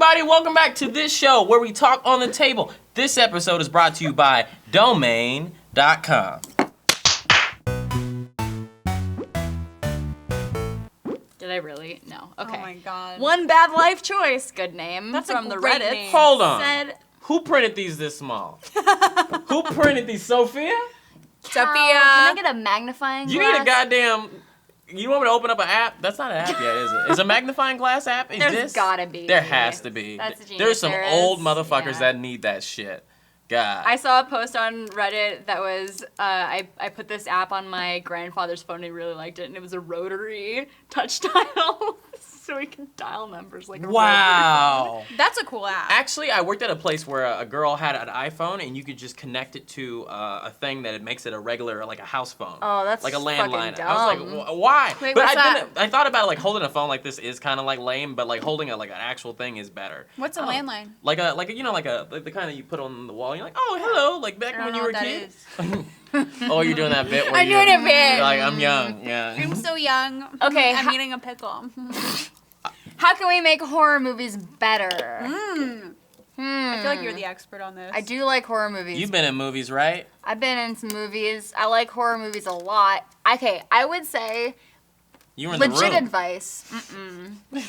everybody, welcome back to this show where we talk on the table. This episode is brought to you by Domain.com. Did I really? No. Okay. Oh my god. One Bad Life Choice. Good name. That's from a the great Reddit. name. Hold on. Said, Who printed these this small? Who printed these? Sophia? Sophia. Can I get a magnifying You glass? need a goddamn... You want me to open up an app? That's not an app yet, is it? Is a magnifying glass app? There's gotta be. There has to be. That's a genius. There's some There old is, motherfuckers yeah. that need that shit. God. I saw a post on Reddit that was, I put this app on my grandfather's phone and he really liked it, and it was a rotary touch dial, so he can dial numbers like a rotary. Wow. That's a cool app. Actually, I worked at a place where a girl had an iPhone and you could just connect it to a thing that it makes it a regular, like a house phone. Oh, that's like a fucking landline. dumb. I was like, why? Wait, but what's that? I thought about it, like holding a phone like this is kind of like lame, but like holding like an actual thing is better. What's a landline? Like a you know like the kind that you put on the wall. And you're like, oh hello, like back when you were a kid. Oh, you're doing that bit where I'm doing a bit. You're like, I'm young. Yeah. I'm so young. Okay, I'm eating a pickle. How can we make horror movies better? I feel like you're the expert on this. I do like horror movies. You've been in movies, right? I've been in some movies. I like horror movies a lot. Okay, I would say You were in the legit room. advice.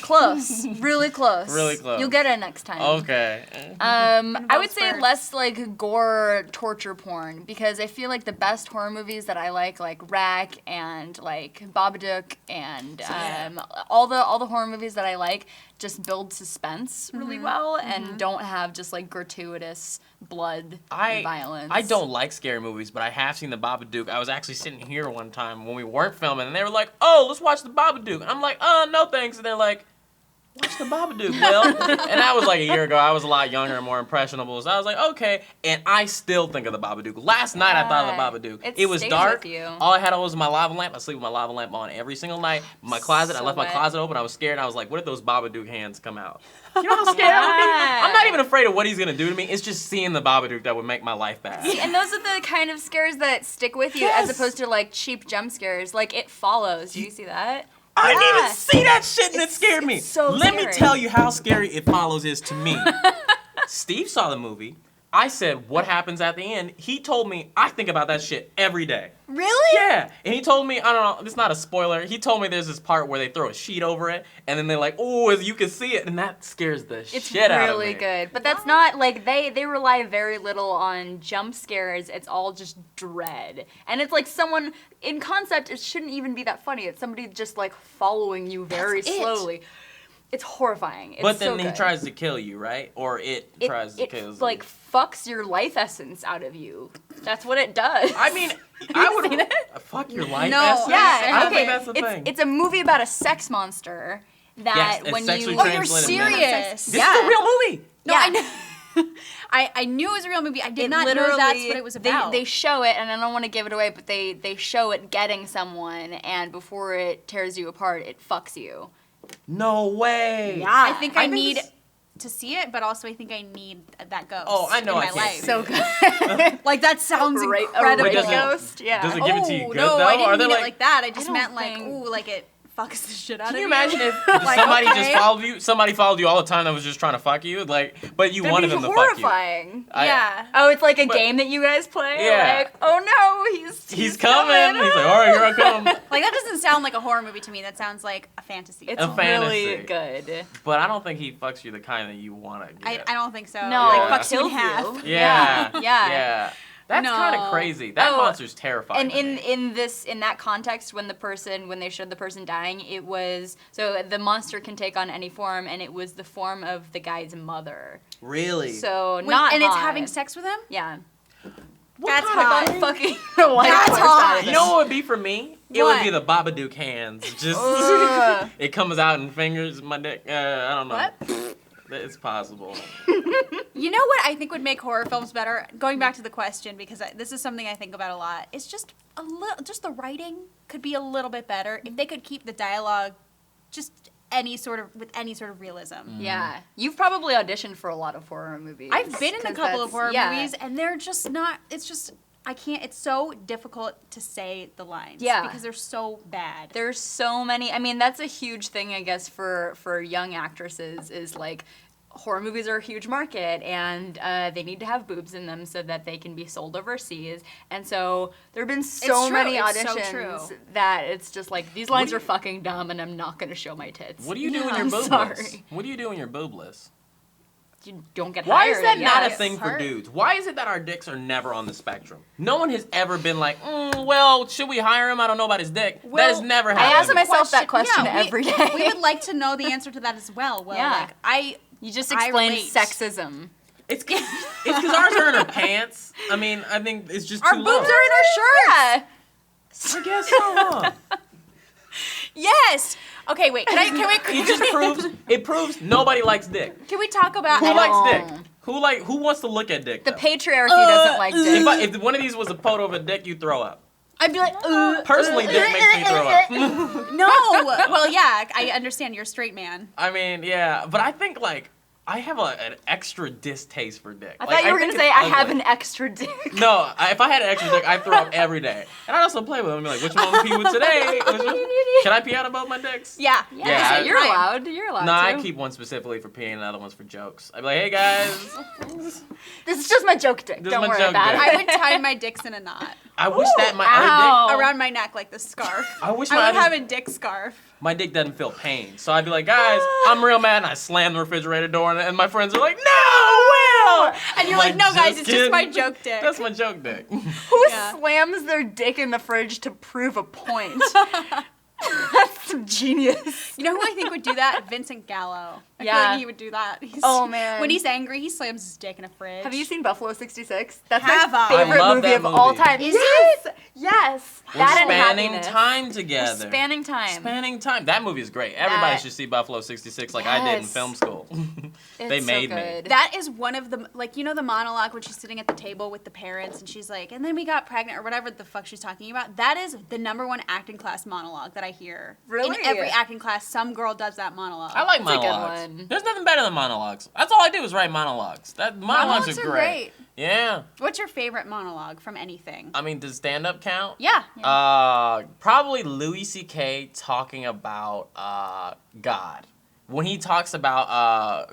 Close. Really close. Really close. You'll get it next time. Okay. I would say spurts. less like gore torture porn, because I feel like the best horror movies that I like Rack and like Babadook and all the horror movies that I like just build suspense really well and don't have just like gratuitous blood and violence. I don't like scary movies, but I have seen the Babadook. I was actually sitting here one time when we weren't filming, and they were like, "Oh, let's watch the Babadook." And I'm like, no thanks." And they're like, "Watch the Babadook, Will." And that was like a year ago. I was a lot younger and more impressionable, so I was like, okay. And I still think of the Babadook. Last night I thought of the Babadook. It was stays dark. with you. All I had on was my lava lamp. I sleep with my lava lamp on every single night. My closet, I So left my wet. closet open. I was scared. I was like, what if those Babadook hands come out? You know how scared I would be? I'm not even afraid of what he's gonna do to me. It's just seeing the Babadook that would make my life bad. See, and those are the kind of scares that stick with you as opposed to like cheap jump scares. Like It Follows. Do you see that? I didn't Yeah. even see that shit and it scared me. it's so Let me scary. tell you how scary It Follows is to me. Steve saw the movie. I said, what happens at the end? He told me, I think about that shit every day. Really? Yeah. And he told me, I don't know, it's not a spoiler. He told me there's this part where they throw a sheet over it and then they're like, oh, you can see it. And that scares the It's shit out of me. really good. But that's not, like, they rely very little on jump scares. It's all just dread. And it's like someone, in concept, it shouldn't even be that funny. It's somebody just, like, following you very That's it. slowly. It's horrifying. It's But then so he good. tries to kill you, right? Or it tries to kill you. It, like, fucks your life essence out of you. That's what it does. I mean, I would seen it? fuck your life. No. essence? Yeah, I don't okay. think that's the thing. It's a movie about a sex monster that Yes, it's when sexually you... Oh, you're translated men. serious. This is a real movie. No, Yeah. I know. I knew it was a real movie. I did It not know literally- that's what it was about. They show it, and I don't want to give it away, but they show it getting someone, and before it tears you apart, it fucks you. No way. I think I think need this- to see it, but also I think I need that ghost. Oh, I know in I my can't life. see So it. good. Like that sounds A incredible. rape does it- ghost, yeah. does it give it to you good, no, though? I didn't Are they mean it like- like that. I just don't meant like, think- ooh, like it fucks the shit out Can of you you. imagine if Like, somebody okay. just followed you? Somebody followed you all the time that was just trying to fuck you, like, but you That'd wanted be them to fuck you. horrifying. Yeah. Oh, it's like a But- game that you guys play? Yeah. Like, oh no, He's coming. He's like, all right, here I come. Like that doesn't sound like a horror movie to me. That sounds like a fantasy. It's A really fantasy. good. But I don't think he fucks you the kind that you want to I get. don't think so. No, like Yeah. fucks you in kills half. you. Yeah. Yeah. Yeah. That's No. kind of crazy. That Oh, monster's terrifying. And to in me. in that context, when they showed the person dying, it was so the monster can take on any form, and it was the form of the guy's mother. Really? So Wait, not and it's hot. having sex with him? Yeah. That's kind of hot. thing? Fucking the white That's horse hot. out of You it. know what would be for me? It What? would be the Babadook hands. Just Ugh. it comes out in fingers, my dick. I don't know. What? It's possible. You know what I think would make horror films better? Going back to the question, because this is something I think about a lot. It's just just the writing could be a little bit better if they could keep the dialogue just with any sort of realism. Yeah. You've probably auditioned for a lot of horror movies. I've been in a 'cause couple of that's- horror yeah. movies, and they're just not. It's just I can't. It's so difficult to say the lines. Yeah. because they're so bad. There's so many. I mean, that's a huge thing, I guess, for young actresses is like horror movies are a huge market, and they need to have boobs in them so that they can be sold overseas. And so there have been so true. many It's so auditions true. that it's just like, these lines are fucking dumb, and I'm not gonna show my tits. What do you do when you're I'm boobless? sorry. What do you do when you're boobless? You don't get Why hired. is that I not a guess. thing for hard. dudes? Why is it that our dicks are never on the spectrum? No one has ever been like, well, should we hire him? I don't know about his dick. That has never I happened. ask myself that question Yeah, every day. We would like to know the answer to that as well. Well, Yeah. like You just I explained relate. sexism. It's because ours are in our pants. I mean, I think it's just our too boobs low. are in our shirts. Yeah. I guess so. Huh? Yes. Okay, wait. It proves nobody likes dick. Can we talk about? Who I likes know. dick? Who wants to look at dick? The though? patriarchy doesn't like dick. If one of these was a photo of a dick, you throw up. I'd be like, Personally, dick makes me throw up. No. Well, yeah. I understand. You're a straight man. I mean, yeah, but I think like I have an extra distaste for dick. I Like, thought you were think gonna say it's I have ugly. an extra dick. No, if I had an extra dick, I'd throw up every day. And I'd also play with them and be like, which one pee with today? Can I pee out of both my dicks? Yeah. Yeah, you're allowed. You're allowed No, to. I keep one specifically for peeing and the other one's for jokes. I'd be like, hey guys, This is just my joke dick. This is Don't my worry joke about dick. it. I would tie my dicks in a knot I wish that my ow. other dick, around my neck like this scarf. I wish I my would other- have a dick scarf. my dick doesn't feel pain. So I'd be like, guys, I'm real mad, and I slam the refrigerator door, and my friends are like, no, Will! And you're I'm like, no, guys, just it's just my kidding. joke dick. That's my joke dick. Who Yeah. slams their dick in the fridge to prove a point? That's some genius. You know who I think would do that? Vincent Gallo. I feel Yeah. like he would do that. Oh, man. When he's angry, he slams his dick in a fridge. Have you seen Buffalo 66? That's Have my I? favorite I love movie that of all movie. time. Is yes! Yes. We're That and spanning Happiness. time We're together. spanning time. Spanning time. That movie is great. Everybody That- should see Buffalo 66 like I did in Yes. film school. They It's made so me. good. That is one of the, like, you know the monologue when she's sitting at the table with the parents and she's like, and then we got pregnant or whatever the fuck she's talking about. That is the #1 acting class monologue that I hear. Really? In every acting class, some girl does that monologue. I like That's a good monologues. one. There's nothing better than monologues. That's all I do is write monologues. Monologues are great. Yeah. What's your favorite monologue from anything? I mean, does stand-up count? Yeah. Probably Louis C.K. talking about God. When he talks about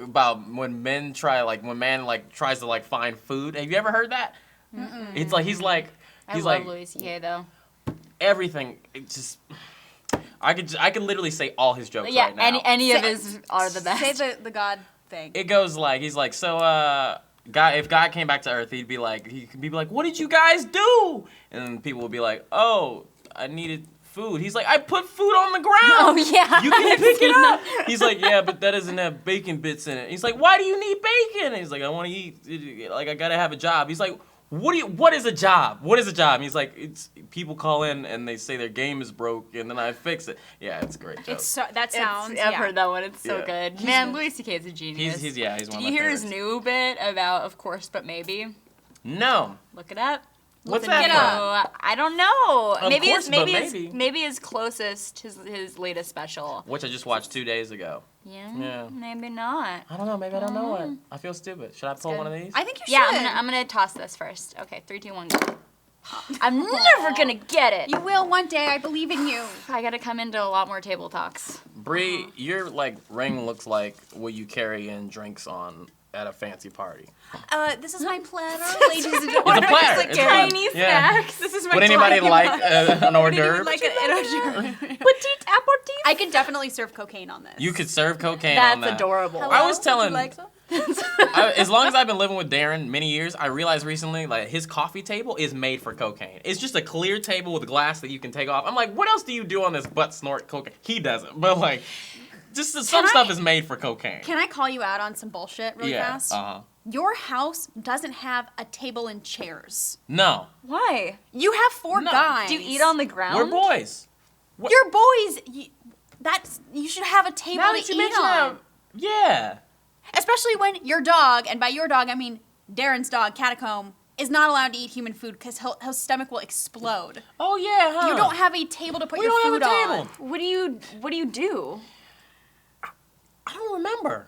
when man tries to like find food. Have you ever heard that? It's like he's I love love Louis C.K. though. everything. It just I could literally say all his jokes Yeah, right now. any of his are the best. Say the God thing. It goes like he's like, so God, if God came back to Earth, he could be like, what did you guys do? And then people would be like, oh, I needed food. He's like, I put food on the ground. Oh yeah. You can I've pick seen it up. that. He's like, yeah, but that doesn't have bacon bits in it. He's like, why do you need bacon? And he's like, I want to eat. Like, I gotta have a job. He's like, what is a job? What is a job? And he's like, it's people call in and they say their game is broke and then I fix it. Yeah, it's a great joke. It's so, that sounds. I've yeah. heard that one. It's so Yeah. good. Man, Louis C.K. is a genius. He's one Did of my you hear his favorites. new bit about Of Course But Maybe? No. Look it up. What's Listen, that you know, I don't know. Of maybe Course it's But maybe Maybe. his closest his latest special. Which I just watched 2 days ago. Yeah. Yeah. Maybe not. I don't know. Maybe I don't know it. I feel stupid. Should I pull good. one of these? I think you should. Yeah, I'm gonna toss this first. Okay, 3, 2, 1, go. I'm never gonna get it. You will one day. I believe in you. I gotta come into a lot more table talks. Bree, your like ring looks like what you carry in drinks on at a fancy party. This is my platter, ladies and gentlemen. It's a platter. Like It's Tiny fun. Yeah. snacks. This is my Would anybody platter. like an hors d'oeuvre? Like an hors d'oeuvre. Petite aperitif. I can definitely serve cocaine on this. You could serve cocaine That's on that. adorable. Hello? I was Would you telling- like some? As long as I've been living with Darren many years, I realized recently like his coffee table is made for cocaine. It's just a clear table with glass that you can take off. I'm like, what else do you do on this but snort cocaine? He doesn't, but like, just some stuff is made for cocaine. Can I call you out on some bullshit really Yeah. fast? Uh-huh. Your house doesn't have a table and chairs. No, Why? You have 4 No. guys. Do you eat on the ground? we're boys. Your boys. You should have a table Now to that you eat mention on. it, yeah. Especially when your dog, and by your dog I mean Darren's dog, Catacomb, is not allowed to eat human food because his stomach will explode. Oh yeah, huh? You don't have a table to put We your don't food have a table. on. What do you do? I don't remember.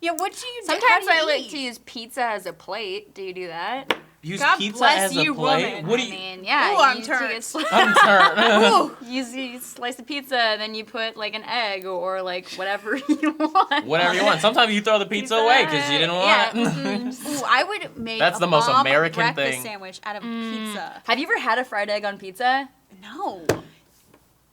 Yeah, what do you do? Sometimes How do you I like eat? to use pizza as a plate. Do you do that? use God pizza bless as a you, plate? woman. What do I you? mean, yeah. Ooh, I'm you turned. take a slice. I'm turned. You slice of pizza, then you put like an egg or like whatever you want. Whatever you want. Sometimes you throw the pizza away because you didn't want Yeah, it. mhm. Ooh, I would make That's a the most bomb American breakfast thing. sandwich out of pizza. Have you ever had a fried egg on pizza? No.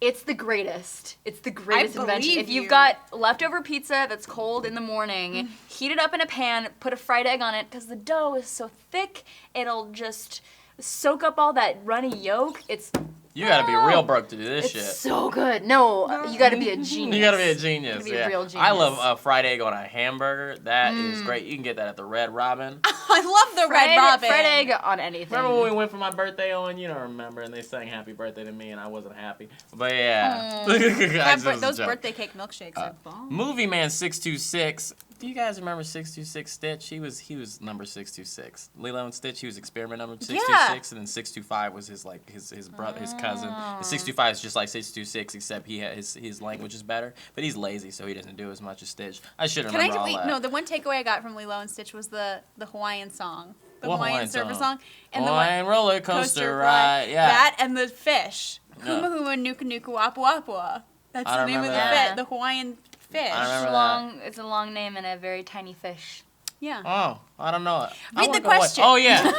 It's the greatest. It's the greatest invention. believe If you've you. got leftover pizza that's cold in the morning, heat it up in a pan, put a fried egg on it, because the dough is so thick, it'll just soak up all that runny yolk. It's You gotta be real broke to do this it's shit. so good. No, you gotta be a genius. You gotta be a genius. gotta be a Yeah. real I genius. love a fried egg on a hamburger. That is great. You can get that at the Red Robin. I love the Fried, Red Robin. fried egg on anything. Remember when we went for my birthday on? You don't remember, and they sang "Happy Birthday" to me, and I wasn't happy. But yeah, Those birthday cake milkshakes are bomb. Movie Man 626. Do you guys remember 626 Stitch? He was number 626. Lilo and Stitch. He was experiment number 626, and then 625 was his brother, his cousin. And 625 is just like 626, except his language is better, but he's lazy, so he doesn't do as much as Stitch. I should remember all that. No, the one takeaway I got from Lilo and Stitch was the Hawaiian song. The What Hawaiian Hawaiian surfer song? song. And Hawaiian roller coaster ride. Yeah. That and the fish. Yeah. Huma huma nuka nuka wapua wapua. That's I the don't name of the remember that. fish. The Hawaiian fish. I remember that. It's a long name and a very tiny fish. Yeah. Oh, I don't know. Read the question. Oh yeah.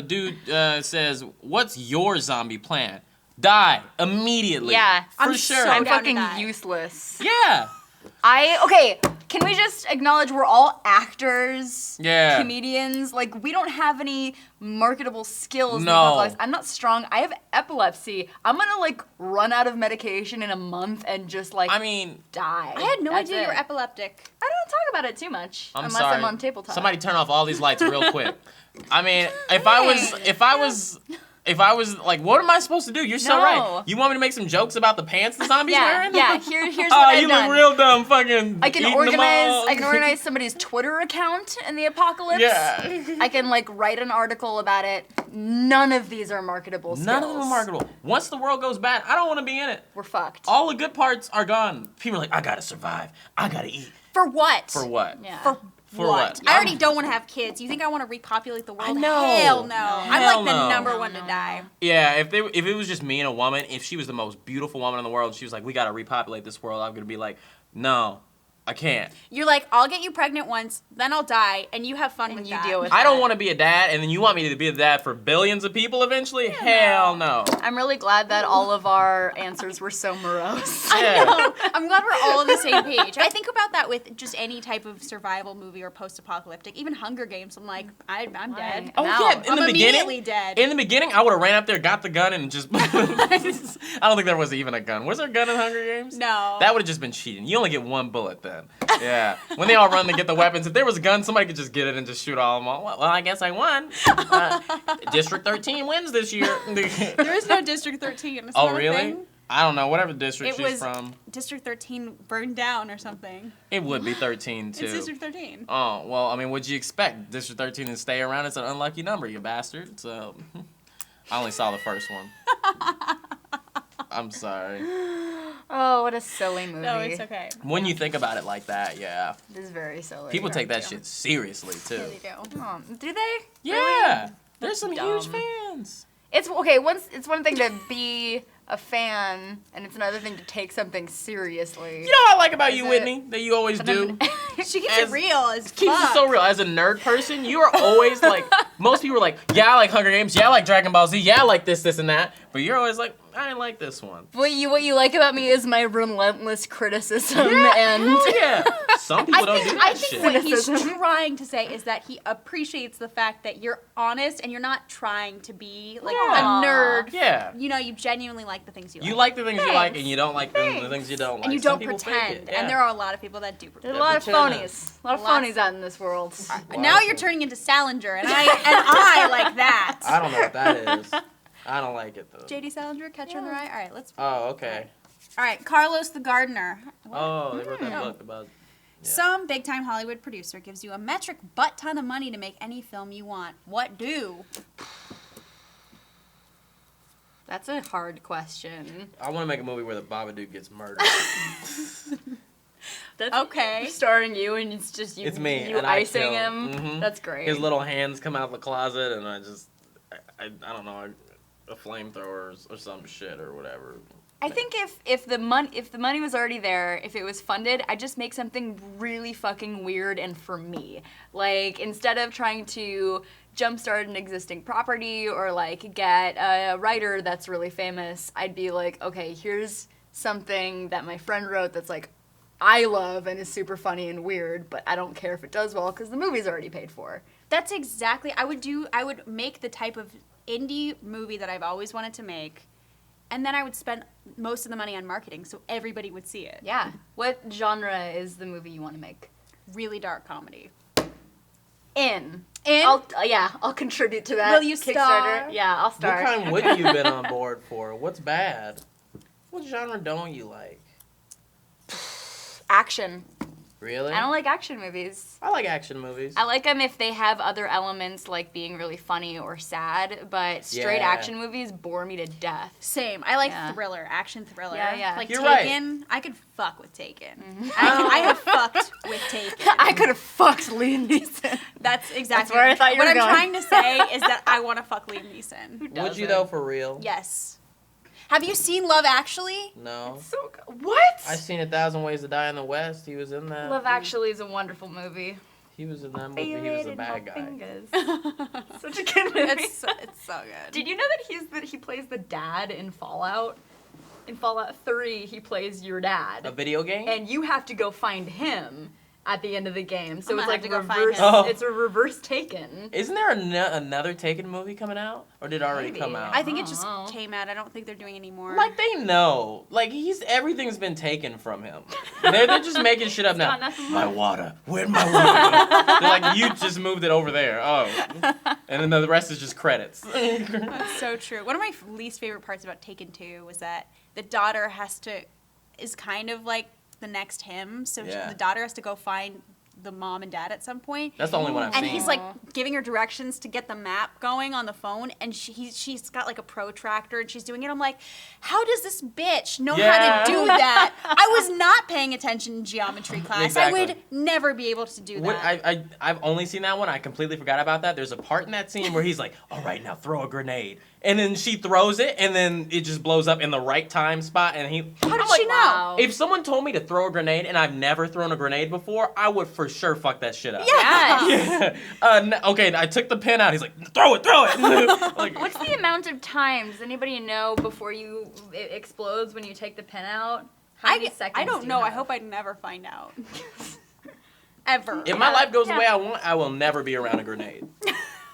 Dude says, "What's your zombie plan? Die immediately." Yeah, for I'm sure. so I'm down to fucking die. useless. Yeah. Okay, can we just acknowledge we're all actors, Yeah. comedians? Like, we don't have any marketable skills. No. I'm not strong. I have epilepsy. I'm gonna, like, run out of medication in a month and just, like, I mean, die. I had no That's idea you were it. epileptic. I don't talk about it too much. I'm unless sorry. I'm on tabletop. Somebody turn off all these lights real quick. I mean, if I was like, what am I supposed to do? You're so No. right. You want me to make some jokes about the pants the zombie's Yeah, wearing? yeah. Here's what Oh, I've you done. look real dumb, fucking. I can eating them all. organize somebody's Twitter account in the apocalypse. Yeah. I can like write an article about it. None of these are marketable skills. None of them are marketable. Once the world goes bad, I don't want to be in it. We're fucked. All the good parts are gone. People are like, I gotta survive. I gotta eat. For what? For what? Yeah. For what? I already don't want to have kids. You think I want to repopulate the world? I know. Hell no. I'm Hell like the no. number one to die. Yeah, if it was just me and a woman, if she was the most beautiful woman in the world, and she was like, we gotta repopulate this world, I'm gonna be like, no, I can't. You're like, I'll get you pregnant once, then I'll die, and you have fun And with you that. deal with I don't that. want to be a dad, and then you want me to be a dad for billions of people eventually? Hell no. I'm really glad that all of our answers were so morose. Yeah. I'm glad we're all on the same page. I think about that with just any type of survival movie or post-apocalyptic, even Hunger Games. I'm like, I'm dead. Oh I'm yeah, out. in I'm the immediately beginning. dead. In the beginning, I would have ran up there, got the gun, and just. I don't think there was even a gun. Was there a gun in Hunger Games? No. That would have just been cheating. You only get one bullet then. Yeah. When they all run to get the weapons, if there was a gun, somebody could just get it and just shoot all of them all. Well, I guess I won. District 13 wins this year. There is no District 13. It's Oh not a really? thing. I don't know. Whatever district It she's was from, District 13 burned down or something. it would be 13 too. It's District 13. Oh, well, I mean, what'd you expect? District 13 to stay around? It's an unlucky number, you bastard. So, I only saw the first one. I'm sorry. Oh, what a silly movie. No, it's okay. When you think about it like that, yeah. It is very silly. People take that shit seriously, too. Yeah, they do. Do they? Yeah. There's some Dumb. huge fans. It's okay. It's one thing to be a fan, and it's another thing to take something seriously. You know what I like about Is you, it- Whitney, that you always do? She keeps As- it real as Keeps fuck. it so real. As a nerd person, you are always like, most people are like, yeah, I like Hunger Games, yeah, I like Dragon Ball Z, yeah, I like this, and that. But you're always like, I didn't like this one. What you like about me is my relentless criticism and Hell yeah. Some people don't do that I think shit. what he's Cynicism. trying to say is that he appreciates the fact that you're honest and you're not trying to be like Aw. a nerd. Yeah. You know, you genuinely like the things you like. You like the things you like, Thanks. and you don't like the things you don't like. and you Some don't people fake pretend. it, yeah. And there are a lot of people that do there's pretend. a lot of pretending. phonies. A lot of Lots. phonies out in this world. Now you're turning into Salinger, and I like that. I don't know what that is. I don't like it though. JD Salinger, Catcher in the Rye. All right, let's. Oh, okay. All right, Carlos the Gardener. Oh, they wrote that book about. Yeah. Some big-time Hollywood producer gives you a metric butt ton of money to make any film you want. What do? That's a hard question. I want to make a movie where the Babadook gets murdered. That's Okay. starring you, and it's just you. It's me, You and I icing kill. him. Mhm. That's great. His little hands come out of the closet, and I don't know, a flamethrower or some shit or whatever. I think if the money was already there, if it was funded, I'd just make something really fucking weird and for me. Like, instead of trying to jumpstart an existing property or like get a writer that's really famous, I'd be like, okay, here's something that my friend wrote that's like I love and is super funny and weird, but I don't care if it does well because the movie's already paid for. That's exactly, I would make the type of indie movie that I've always wanted to make, and then I would spend most of the money on marketing so everybody would see it. Yeah. What genre is the movie you want to make? Really dark comedy. In. I'll contribute to that. Will you Kickstarter. star? Yeah, I'll What start. kind would you been on board for? What's bad? What genre don't you like? Action. Really? I don't like action movies. I like action movies. I like them if they have other elements like being really funny or sad, but straight Yeah. action movies bore me to death. Same. I like Yeah. thriller, action thriller. Yeah, yeah. Like You're right. Taken, I could fuck with Taken. I have fucked with Taken. I could have fucked Liam Neeson. That's exactly where I thought you what were I'm going. trying to say is that I want to fuck Liam Neeson. Would doesn't? you though, for real? Yes. Have you seen Love Actually? No. So what? I seen 1,000 Ways to Die in the West. He was in that. Love Actually is a wonderful movie. He was in that movie. He was a bad guy. Such a good movie. It's so good. Did you know that he plays the dad in Fallout? In Fallout 3, he plays your dad. A video game? And you have to go find him at the end of the game. So I'm it's gonna like have to go find reverse. him. Oh. It's a reverse Taken. Isn't there another Taken movie coming out? Or did it already Maybe. come out? I think it just Oh. came out. I don't think they're doing any more. Like, they know. Like, everything's been taken from him. They're just making shit up now. got nothing My left. water. Where'd my water go? They're like, you just moved it over there. Oh. And then the rest is just credits. That's so true. One of my least favorite parts about Taken 2 was that the daughter is kind of like the next him. So Yeah. the daughter has to go find the mom and dad at some point. That's the only one I've And seen. he's like giving her directions to get the map going on the phone, and she's got like a protractor and she's doing it. I'm like, how does this bitch know Yeah. how to do that? I was not paying attention in geometry class. Exactly. I would never be able to do that. I've only seen that one. I completely forgot about that. There's a part in that scene where he's like, all right, now throw a grenade. And then she throws it, and then it just blows up in the right time spot. And How did I'm like, she know? wow. if someone told me to throw a grenade and I've never thrown a grenade before, I would for sure fuck that shit up. Yes. Okay, I took the pin out. He's like, throw it. Like, What's the amount of times? Does anybody know before it explodes when you take the pin out? How many seconds I don't do you know. I have? hope I never find out. Ever. if my life goes the way I want, I will never be around a grenade.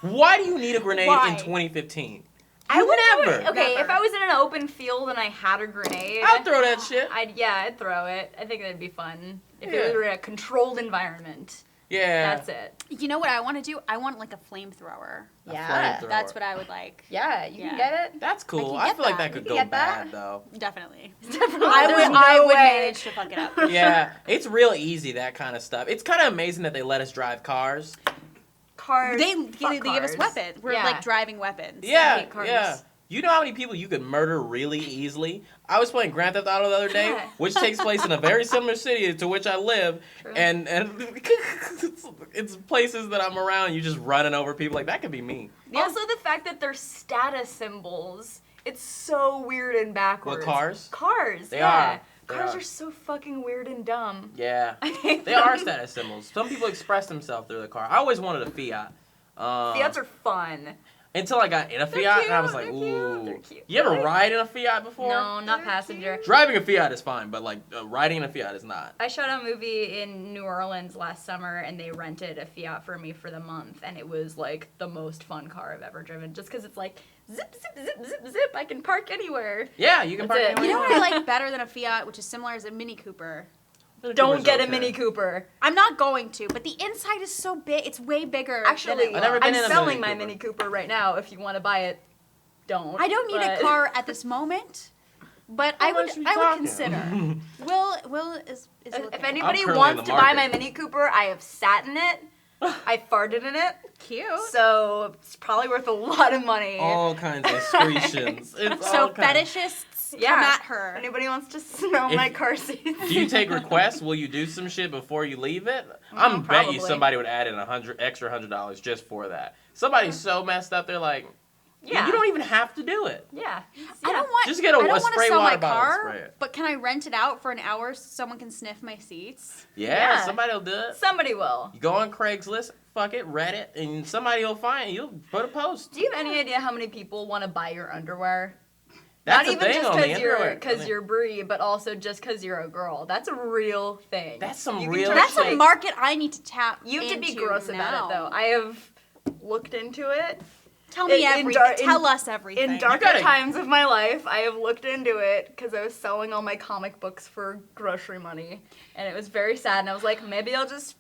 Why do you need a grenade Why? in 2015? I would never. Okay, Never. if I was in an open field and I had a grenade, I'll throw that shit. I'd throw it. I think that'd be fun. If Yeah. it were in a controlled environment. Yeah. That's it. You know what I want to do? I want like a flamethrower. Yeah. flamethrower. That's what I would like. Yeah, you Yeah. can get it. That's cool. I can I get feel like that. that could You go can get that? bad though. Definitely. Definitely. I would manage to fuck it up. Yeah, it's real easy, that kind of stuff. It's kind of amazing that they let us drive cars. Cars. They fuck give us cars. weapons. We're Yeah. like driving weapons. Yeah, hate cars. yeah. You know how many people you could murder really easily? I was playing Grand Theft Auto the other day, which takes place in a very similar city to which I live, True. and it's places that I'm around. You just running over people like that could be me. Also, the fact that they're status symbols. It's so weird and backwards. What, cars? Cars. They yeah. are. They Cars are. are so fucking weird and dumb. Yeah, I hate they are them. status symbols. Some people express themselves through the car. I always wanted a Fiat. Fiats are fun. Until I got in a They're Fiat, and I was cute, like, they're cute, ooh. they're cute. You ever Really? ride in a Fiat before? No, not passenger. Driving a Fiat is fine, but like riding in a Fiat is not. I shot a movie in New Orleans last summer, and they rented a Fiat for me for the month, and it was like the most fun car I've ever driven. Just because it's like zip, zip, zip, zip, zip. I can park anywhere. Yeah, you can That's park it. anywhere You know you what want. I like better than a Fiat, which is similar, is a Mini Cooper. Don't get a okay. Mini Cooper. I'm not going to, but the inside is so big. It's way bigger. Actually, than I've never been I'm in a selling Mini my Cooper. Mini Cooper right now. If you want to buy it, don't. I don't need a but- car at this moment, but How I would much we I would talking? consider. Will is If looking. anybody currently in wants the to buy my market. Mini Cooper, I have sat in it. I farted in it, Cute. so it's probably worth a lot of money. All kinds of excretions. It's So all kinds. fetishists come at her. Anybody wants to smell my car seats? Do you take requests? Will you do some shit before you leave it? I'm bet you probably. somebody would add in extra $100 just for that. Somebody's so messed up, they're like, Yeah. you don't even have to do it. Yeah. I don't want. Just get a I don't want to spray sell water my bottle and car, spray it. but can I rent it out for an hour so someone can sniff my seats? Yeah, Yeah. somebody'll do it. Somebody will. You go on Craigslist, fuck it, Reddit, and somebody will find it. You'll put a post. Do you have any idea how many people want to buy your underwear? That's Not the even thing just on the because you're underwear. you're Bree, but also just because you're a girl. That's a real thing. That's some You can real charge, That's a like- market I need to tap. You have to be into gross now. about it, though. I have looked into it. Tell me In everything. dar- in- Tell us everything. In darker gotta- times of my life, I have looked into it because I was selling all my comic books for grocery money, and it was very sad. And I was like, maybe I'll just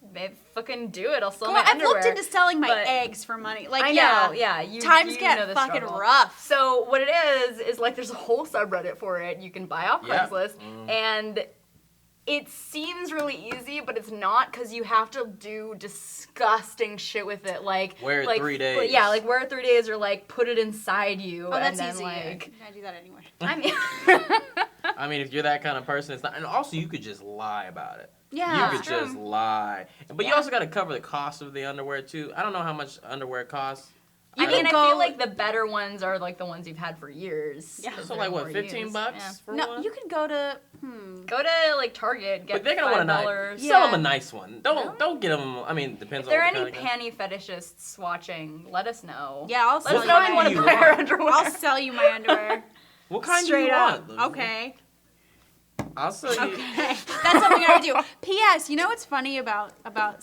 fucking do it. I'll sell Girl, my I've underwear. looked into selling my but- eggs for money. Like, I yeah, know, yeah. You, times you get know the fucking struggle. rough. So what it is like there's a whole subreddit for it. You can buy off Yeah. Craigslist, and it seems really easy, but it's not because you have to do disgusting shit with it, like Wear it like, 3 days. Yeah, like wear it 3 days, or like put it inside you, Oh, and that's then easy. like. I do that anyway. I mean, I mean, if you're that kind of person, it's not. And also, you could just lie about it. Yeah. You could true. just lie. But you Yeah. also got to cover the cost of the underwear, too. I don't know how much underwear costs. You I mean, can I go- feel like the better ones are like the ones you've had for years. Yeah. 'cause So, they're like, what, more 15 used. bucks Yeah. for No, one? you could go to. Go to like Target, get But they're gonna want a $5. nice. Sell Yeah. them a nice one. Don't get them. I mean, depends If there are on any what kind of guy. panty fetishists watching, let us know. Yeah, I'll Let sell us you know if you my want to you buy our want. underwear. I'll sell you my underwear. What kind Straight do you up. want? Okay. I'll sell you. Okay. That's something I would do. P.S. You know what's funny about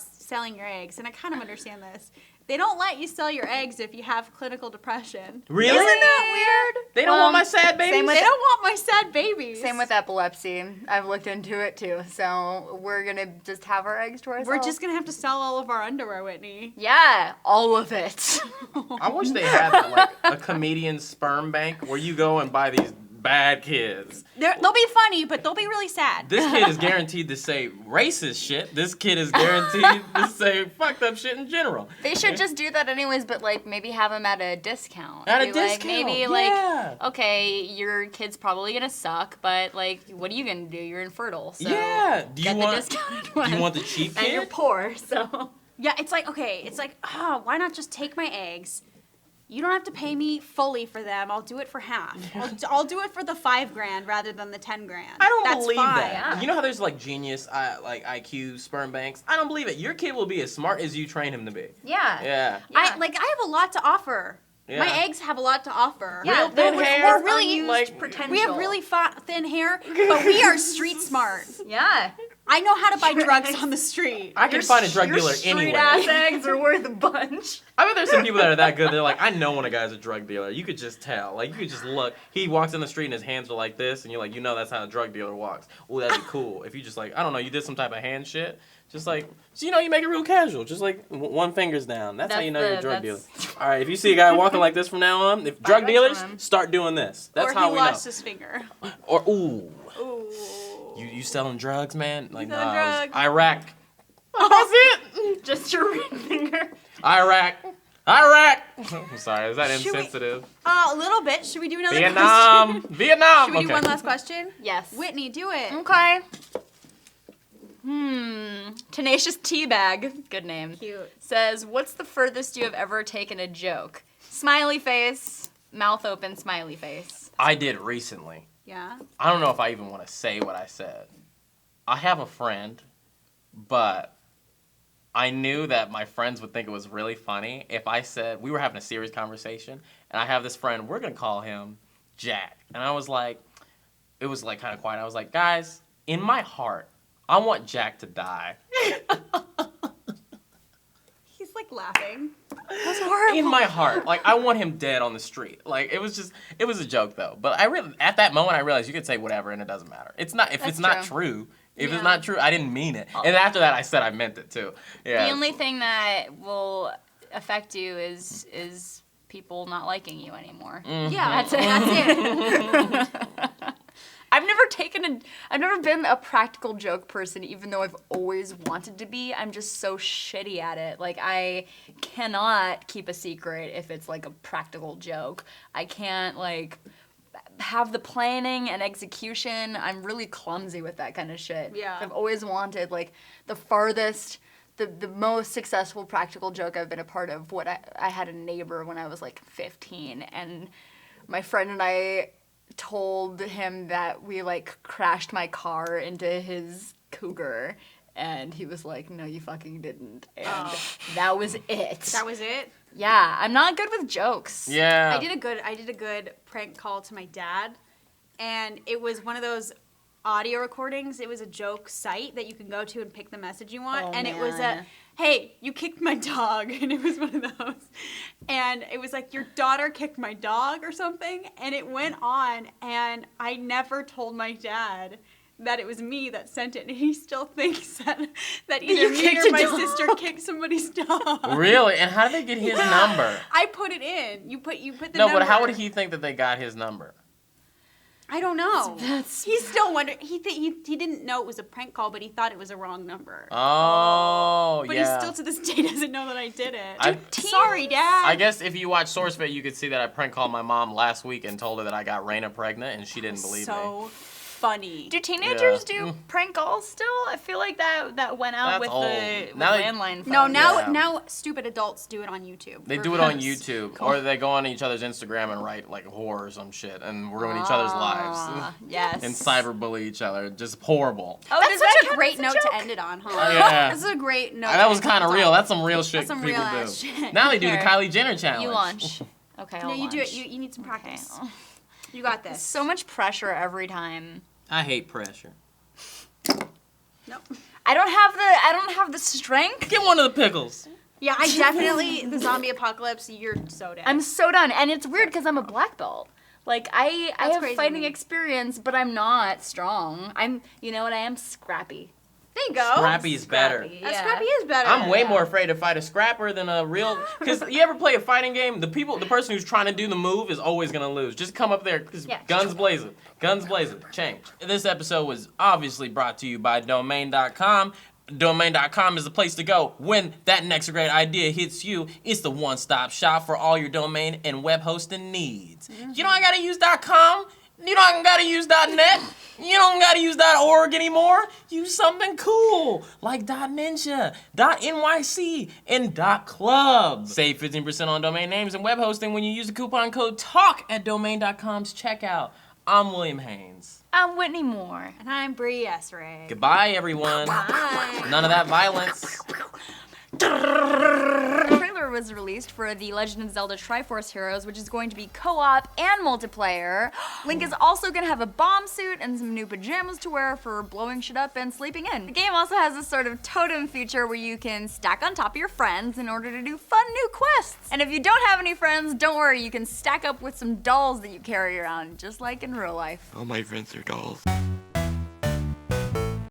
selling your eggs, and I kind of understand this. They don't let you sell your eggs if you have clinical depression. Really? Isn't that weird? They don't Well, want my sad babies? same with- They don't want my sad babies. Same with epilepsy. I've looked into it too. So we're gonna just have our eggs to ourselves. We're just gonna have to sell all of our underwear, Whitney. yeah, all of it. I wish they had like a comedian sperm bank where you go and buy these bad kids. They'll be funny, but they'll be really sad. This kid is guaranteed to say racist shit. This kid is guaranteed to say fucked up shit in general. They should just do that anyways, but like maybe have them at a discount. At a Be like, discount, maybe yeah. like, okay, your kid's probably gonna suck, but like, what are you gonna do? You're infertile. So Yeah. Do you get want? the discounted Do one. you want the cheap And you're kid? poor, so. Yeah, it's like, okay, why not just take my eggs? You don't have to pay me fully for them. I'll do it for half. I'll do it for the $5,000 rather than the $10,000. I don't That's believe fine. that. Yeah. You know how there's like genius, like IQ sperm banks? I don't believe it. Your kid will be as smart as you train him to be. Yeah. Yeah. I have a lot to offer. Yeah. My eggs have a lot to offer. Yeah, Real thin we're hair, really unused like- potential. We have really thin hair, but we are street smart. Yeah. I know how to buy drugs on the street. I can find a drug your dealer street anywhere. ass eggs are worth a bunch. I bet there's some people that are that good. They're like, I know when a guy's a drug dealer. You could just tell. Like, you could just look. He walks in the street and his hands are like this, and you're like, you know that's how a drug dealer walks. Oh, that'd be cool. If you just like, I don't know, you did some type of hand shit. Just like, so you know, you make it real casual. Just like one finger's down. That's how That's you know you're a the- drug dealer. that's- All right, if you see a guy walking like this from now on, if drug next dealers, from him. start doing this. That's or how he we know. lost his finger. Or ooh, Ooh. you selling drugs, man? Like, Selling nah, it was drugs. Iraq. That's it. Just your ring finger. Iraq. I'm sorry, is that Should we- insensitive? A little bit. Should we do another Vietnam. question? Vietnam. Should we do Okay. one last question? Yes. Whitney, do it. Okay. Tenacious Teabag, good name. Cute. Says, what's the furthest you have ever taken a joke? Smiley face, mouth open, smiley face. I did recently. Yeah. I don't know if I even want to say what I said. I have a friend, but I knew that my friends would think it was really funny if I said, we were having a serious conversation, and I have this friend, we're going to call him Jack. And I was like, it was like kind of quiet. I was like, guys, in my heart, I want Jack to die. He's like laughing. That's horrible. In my heart. Like, I want him dead on the street. Like, it was a joke, though. But I really, at that moment, I realized you could say whatever, and it doesn't matter. It's not, if That's it's not true. true. If Yeah. it's not true, I didn't mean it. And after that, I said I meant it, too. Yeah. The only thing that will affect you is people not liking you anymore. Yeah, That's it. I've never been a practical joke person, even though I've always wanted to be. I'm just so shitty at it. Like, I cannot keep a secret if it's like a practical joke. I can't, like, have the planning and execution. I'm really clumsy with that kind of shit. Yeah. I've always wanted like the farthest, the most successful practical joke I've been a part of. I had a neighbor when I was like 15, and my friend and I told him that we like crashed my car into his Cougar, and he was like, "No, you fucking didn't," and that was it. That was it. Yeah, I'm not good with jokes. Yeah. I did a good prank call to my dad, and it was one of those audio recordings. It was a joke site that you can go to and pick the message you want, Oh, and it was man. hey, you kicked my dog, and it was one of those, and it was like, your daughter kicked my dog or something, and it went on, and I never told my dad that it was me that sent it, and he still thinks that either You me kicked or a my dog. sister kicked somebody's dog. Really? And how did they get his number? I put it in. You put the No, number. but how would he think that they got his number? I don't know. That's- He's still wondering. He didn't know it was a prank call, but he thought it was a wrong number. Oh, But yeah. he still to this day doesn't know that I did it. I- Sorry, Dad. I guess if you watch SourceFed, you could see that I prank called my mom last week and told her that I got Raina pregnant, and she didn't believe me. so funny. Do teenagers Yeah. do prank calls still? I feel like that went out That's with old. the Now they- landline phone. No, Yeah. now stupid adults do it on YouTube. They for do it on views. YouTube, or they go on each other's Instagram and write like horror or some shit and ruin each other's lives Yes. and cyberbully each other. Just horrible. Oh, That's does that such a count great as a note joke? to end it on, huh? Yeah. This is a great note. That was to kind end of it real. on. That's some real shit That's some people real-ass do. shit. Now they do the Here. Kylie Jenner challenge. You launch. Okay, I'll No, you do it. launch. You need some practice. You got this. So much pressure every time. I hate pressure. Nope. I don't have the strength. Get one of the pickles. Yeah, I definitely the zombie apocalypse. You're so dead. I'm so done, and it's weird because I'm a black belt. Like I That's have crazy to fighting me. experience, but I'm not strong. You know what? I am scrappy. There you go. Scrappy's better. Scrappy is better. I'm way more afraid to fight a scrapper than a real. Because you ever play a fighting game? The person who's trying to do the move is always gonna lose. Just come up there, because Yeah. guns blazing, change. This episode was obviously brought to you by Domain.com. Domain.com is the place to go when that next great idea hits you. It's the one-stop shop for all your domain and web hosting needs. You don't gotta use .com. You don't gotta use .net. You don't gotta use .org anymore. Use something cool like .ninja, .nyc, and .club. Save 15% on domain names and web hosting when you use the coupon code TALK at Domain.com's checkout. I'm William Haynes. I'm Whitney Moore. And I'm Bree Esrig. Goodbye, everyone. Bye. None of that violence. A trailer was released for the Legend of Zelda Triforce Heroes, which is going to be co-op and multiplayer. Link is also going to have a bomb suit and some new pajamas to wear for blowing shit up and sleeping in. The game also has a sort of totem feature where you can stack on top of your friends in order to do fun new quests. And if you don't have any friends, don't worry, you can stack up with some dolls that you carry around, just like in real life. All my friends are dolls.